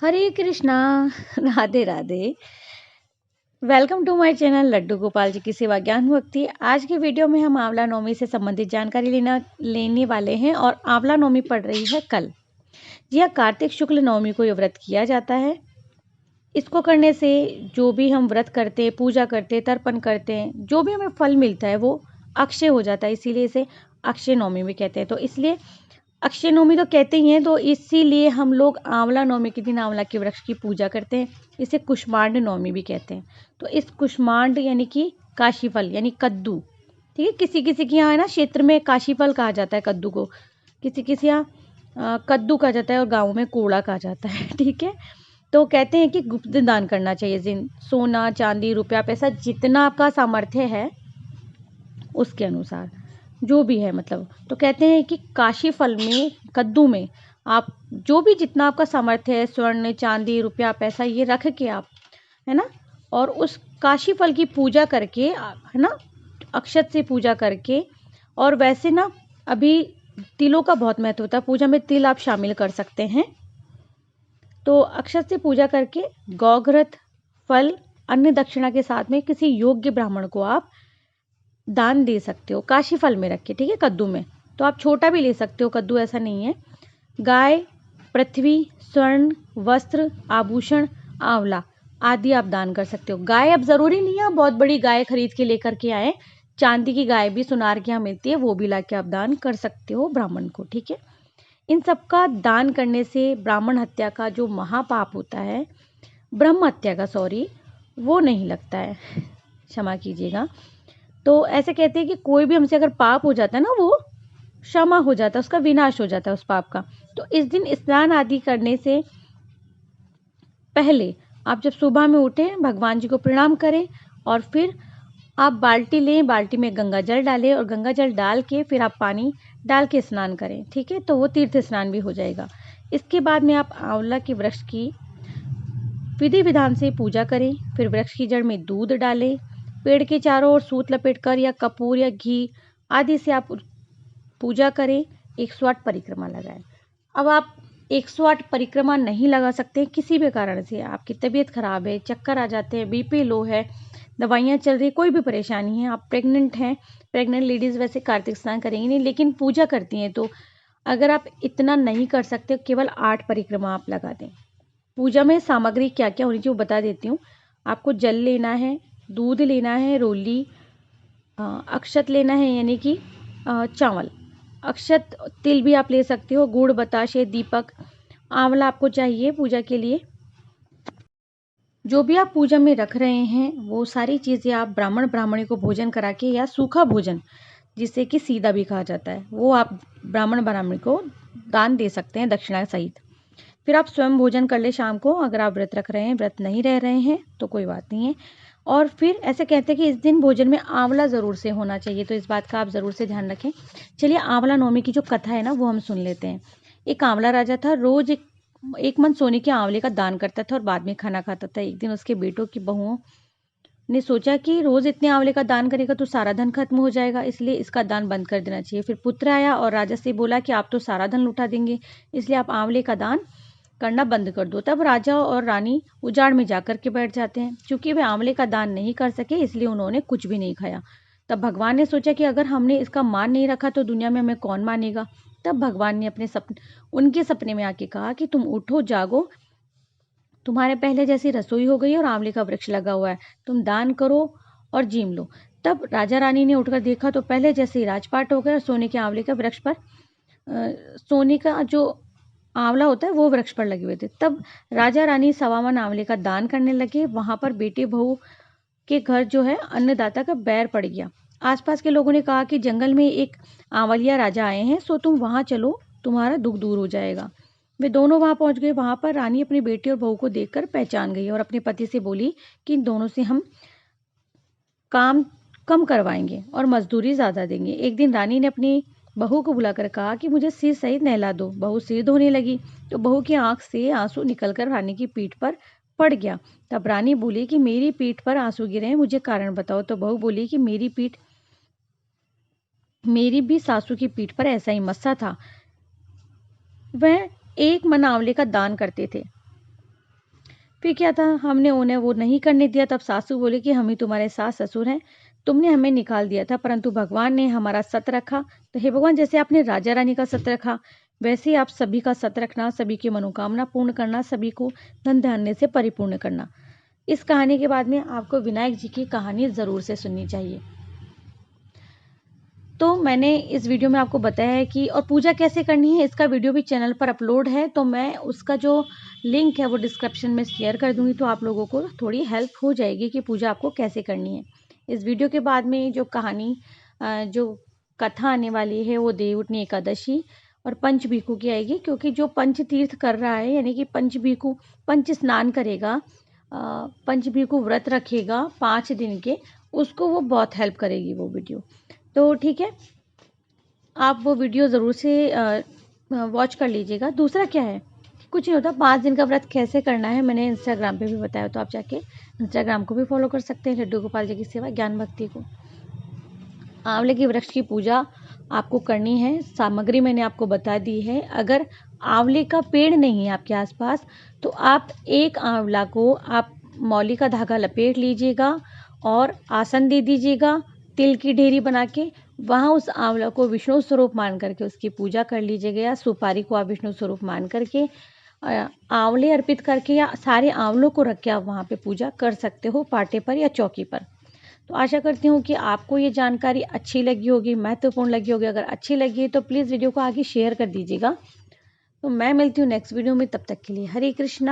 Hare Krishna. Radhe Radhe. Welcome to my channel Laddu Gopal ji की सेवा ज्ञान भक्ति। आज की वीडियो में हम आंवला नवमी से संबंधित जानकारी लेने वाले हैं और आंवला नवमी पड़ रही है कल। जी हाँ, कार्तिक शुक्ल नवमी को ये व्रत किया जाता है। इसको करने से जो भी हम व्रत करते हैं, पूजा करते हैं, तर्पण करते हैं, जो भी हमें फल मिलता है वो अक्षय हो जाता है, इसीलिए इसे अक्षय नवमी भी कहते हैं। तो इसलिए अक्षय नवमी तो कहते ही हैं, तो इसीलिए हम लोग आंवला नवमी के दिन आंवला के वृक्ष की पूजा करते हैं। इसे कुष्मांड नवमी भी कहते हैं। तो इस कुष्मांड यानी कि काशी फल यानी कद्दू, ठीक है। किसी किसी के यहाँ है ना क्षेत्र में काशी फल कहा जाता है कद्दू को, किसी किसी यहाँ कद्दू कहा जाता है और गाँव में कोड़ा कहा जाता है ठीक है। तो कहते हैं कि गुप्त दान करना चाहिए। जिन सोना चांदी रुपया पैसा जितना आपका सामर्थ्य है उसके अनुसार जो भी है, मतलब तो कहते हैं कि काशी फल में कद्दू में आप जो भी जितना आपका सामर्थ्य है, स्वर्ण चांदी रुपया पैसा ये रख के आप, है ना, और उस काशी फल की पूजा करके, है ना, अक्षत से पूजा करके। और वैसे ना अभी तिलों का बहुत महत्व होता है, पूजा में तिल आप शामिल कर सकते हैं। तो अक्षत से पूजा करके गौघृत फल अन्य दक्षिणा के साथ में किसी योग्य ब्राह्मण को आप दान दे सकते हो, काशी फल में रख के, ठीक है। कद्दू में तो आप छोटा भी ले सकते हो, कद्दू ऐसा नहीं है। गाय, पृथ्वी, स्वर्ण, वस्त्र, आभूषण, आंवला आदि आप दान कर सकते हो। गाय अब जरूरी नहीं है आप बहुत बड़ी गाय खरीद के लेकर के आए, चांदी की गाय भी सुनार के यहाँ मिलती है, वो भी ला के आप दान कर सकते हो ब्राह्मण को, ठीक है। इन सबका दान करने से ब्राह्मण हत्या का जो महापाप होता है, ब्रह्म हत्या का, सॉरी, वो नहीं लगता है, क्षमा कीजिएगा। तो ऐसे कहते हैं कि कोई भी हमसे अगर पाप हो जाता है ना, वो क्षमा हो जाता है, उसका विनाश हो जाता है उस पाप का। तो इस दिन स्नान आदि करने से पहले आप जब सुबह में उठें, भगवान जी को प्रणाम करें और फिर आप बाल्टी लें, बाल्टी में गंगा जल डालें और गंगा जल डाल के फिर आप पानी डाल के स्नान करें, ठीक है। तो वो तीर्थ स्नान भी हो जाएगा। इसके बाद में आप आंवला के वृक्ष की विधि विधान से पूजा करें। फिर वृक्ष की जड़ में दूध डालें, पेड़ के चारों ओर सूत लपेटकर या कपूर या घी आदि से आप पूजा करें। 108 परिक्रमा लगाएं। अब आप 108 परिक्रमा नहीं लगा सकते किसी भी कारण से, आपकी तबीयत खराब है, चक्कर आ जाते हैं, बीपी लो है, दवाइयाँ चल रही, कोई भी परेशानी है, आप प्रेग्नेंट हैं, प्रेग्नेंट लेडीज़ वैसे कार्तिक स्नान करेंगी नहीं लेकिन पूजा करती हैं, तो अगर आप इतना नहीं कर सकते, केवल 8 परिक्रमा आप लगा दें। पूजा में सामग्री क्या क्या होनी चाहिए वो बता देती हूँ। आपको जल लेना है, दूध लेना है, रोली, अक्षत लेना है यानी कि चावल, अक्षत तिल भी आप ले सकते हो, गुड़, बताशे, दीपक, आंवला आपको चाहिए पूजा के लिए। जो भी आप पूजा में रख रहे हैं वो सारी चीज़ें आप ब्राह्मण ब्राह्मणी को भोजन करा के, या सूखा भोजन जिसे कि सीधा भी कहा जाता है, वो आप ब्राह्मण ब्राह्मणी को दान दे सकते हैं दक्षिणा सहित। फिर आप स्वयं भोजन कर ले शाम को, अगर आप व्रत रख रहे हैं, व्रत नहीं रह रहे हैं तो कोई बात नहीं है। और फिर ऐसे कहते हैं कि इस दिन भोजन में आंवला ज़रूर से होना चाहिए, तो इस बात का आप ज़रूर से ध्यान रखें। चलिए आंवला नवमी की जो कथा है ना वो हम सुन लेते हैं। एक आंवला राजा था, रोज एक मन सोने के आंवले का दान करता था और बाद में खाना खाता था। एक दिन उसके बेटों की बहुओं ने सोचा कि रोज इतने आंवले का दान करेगा तो सारा धन खत्म हो जाएगा, इसलिए इसका दान बंद कर देना चाहिए। फिर पुत्र आया और राजा से बोला कि आप तो सारा धन लुटा देंगे, इसलिए आप आंवले का दान करना बंद कर दो। तब राजा और रानी उजाड़ में जाकर के बैठ जाते हैं। क्योंकि वे आंवले का दान नहीं कर सके इसलिए उन्होंने कुछ भी नहीं खाया। तब भगवान ने सोचा कि अगर हमने इसका मान नहीं रखा तो दुनिया में हमें कौन मानेगा। तब भगवान ने उनके सपने में आके कहा कि तुम उठो, जागो, तुम्हारे पहले जैसी रसोई हो गई और आंवले का वृक्ष लगा हुआ है, तुम दान करो और जीम लो। तब राजा रानी ने उठकर देखा तो पहले जैसे ही राजपाट हो गया और सोने के आंवले का वृक्ष पर सोने का जो आंवला होता है वो वृक्ष पर लगे हुए थे। तब राजा रानी सवामन आंवले का दान करने लगे। वहां पर बेटे बहू के घर जो है अन्नदाता का बैर पड़ गया। आसपास के लोगों ने कहा कि जंगल में एक आंवलिया राजा आए हैं, सो तुम वहां चलो, तुम्हारा दुख दूर हो जाएगा। वे दोनों वहां पहुंच गए। वहां पर रानी अपनी बेटी और बहू को देखकर पहचान गई और अपने पति से बोली कि इन दोनों से हम काम कम करवाएंगे और मजदूरी ज्यादा देंगे। एक दिन रानी ने अपनी बहू को बुलाकर कहा कि मुझे सिर सहित नहला दो। बहू सिर धोने लगी तो बहू की आंख से आंसू निकलकर रानी की पीठ पर पड़ गया। तब रानी बोली कि मेरी पीठ पर आंसू गिरे हैं, मुझे कारण बताओ। तो बहू बोली कि मेरी भी सासू की पीठ पर ऐसा ही मस्सा था। वह एक मन आंवले का दान करते थे, फिर क्या था, हमने उन्हें वो नहीं करने दिया। तब सासू बोली कि हम ही तुम्हारे सास ससुर हैं, तुमने हमें निकाल दिया था, परंतु भगवान ने हमारा सत रखा। तो हे भगवान, जैसे आपने राजा रानी का सत रखा, वैसे ही आप सभी का सत रखना, सभी की मनोकामना पूर्ण करना, सभी को धन धान्य से परिपूर्ण करना। इस कहानी के बाद में आपको विनायक जी की कहानी ज़रूर से सुननी चाहिए। तो मैंने इस वीडियो में आपको बताया है कि और पूजा कैसे करनी है, इसका वीडियो भी चैनल पर अपलोड है, तो मैं उसका जो लिंक है वो डिस्क्रिप्शन में शेयर कर दूंगी, तो आप लोगों को थोड़ी हेल्प हो जाएगी कि पूजा आपको कैसे करनी है। इस वीडियो के बाद में जो कहानी जो कथा आने वाली है वो देवउठनी एकादशी और पंच भिखु की आएगी, क्योंकि जो पंच तीर्थ कर रहा है, यानी कि पंच भिखु पंच स्नान करेगा, पंच भिखु व्रत रखेगा 5 दिन के, उसको वो बहुत हेल्प करेगी वो वीडियो। तो ठीक है, आप वो वीडियो ज़रूर से वॉच कर लीजिएगा। दूसरा क्या है, कुछ नहीं होता, 5 दिन का व्रत कैसे करना है मैंने इंस्टाग्राम पे भी बताया, तो आप जाके इंस्टाग्राम को भी फॉलो कर सकते हैं, लड्डू गोपाल जी की सेवा ज्ञान भक्ति को। आंवले के वृक्ष की पूजा आपको करनी है, सामग्री मैंने आपको बता दी है। अगर आंवले का पेड़ नहीं है आपके आसपास, तो आप एक आंवला को आप मौली का धागा लपेट लीजिएगा और आसन दे दीजिएगा, तिल की ढेरी बना के वहाँ उस आंवला को विष्णु स्वरूप मान करके उसकी पूजा कर लीजिएगा, या सुपारी को आप विष्णु स्वरूप मान करके आंवले अर्पित करके या सारे आंवलों को रख के आप वहाँ पे पूजा कर सकते हो, पाटे पर या चौकी पर। तो आशा करती हूँ कि आपको ये जानकारी अच्छी लगी होगी, महत्वपूर्ण लगी होगी। अगर अच्छी लगी है तो प्लीज़ वीडियो को आगे शेयर कर दीजिएगा। तो मैं मिलती हूँ नेक्स्ट वीडियो में, तब तक के लिए हरे कृष्णा।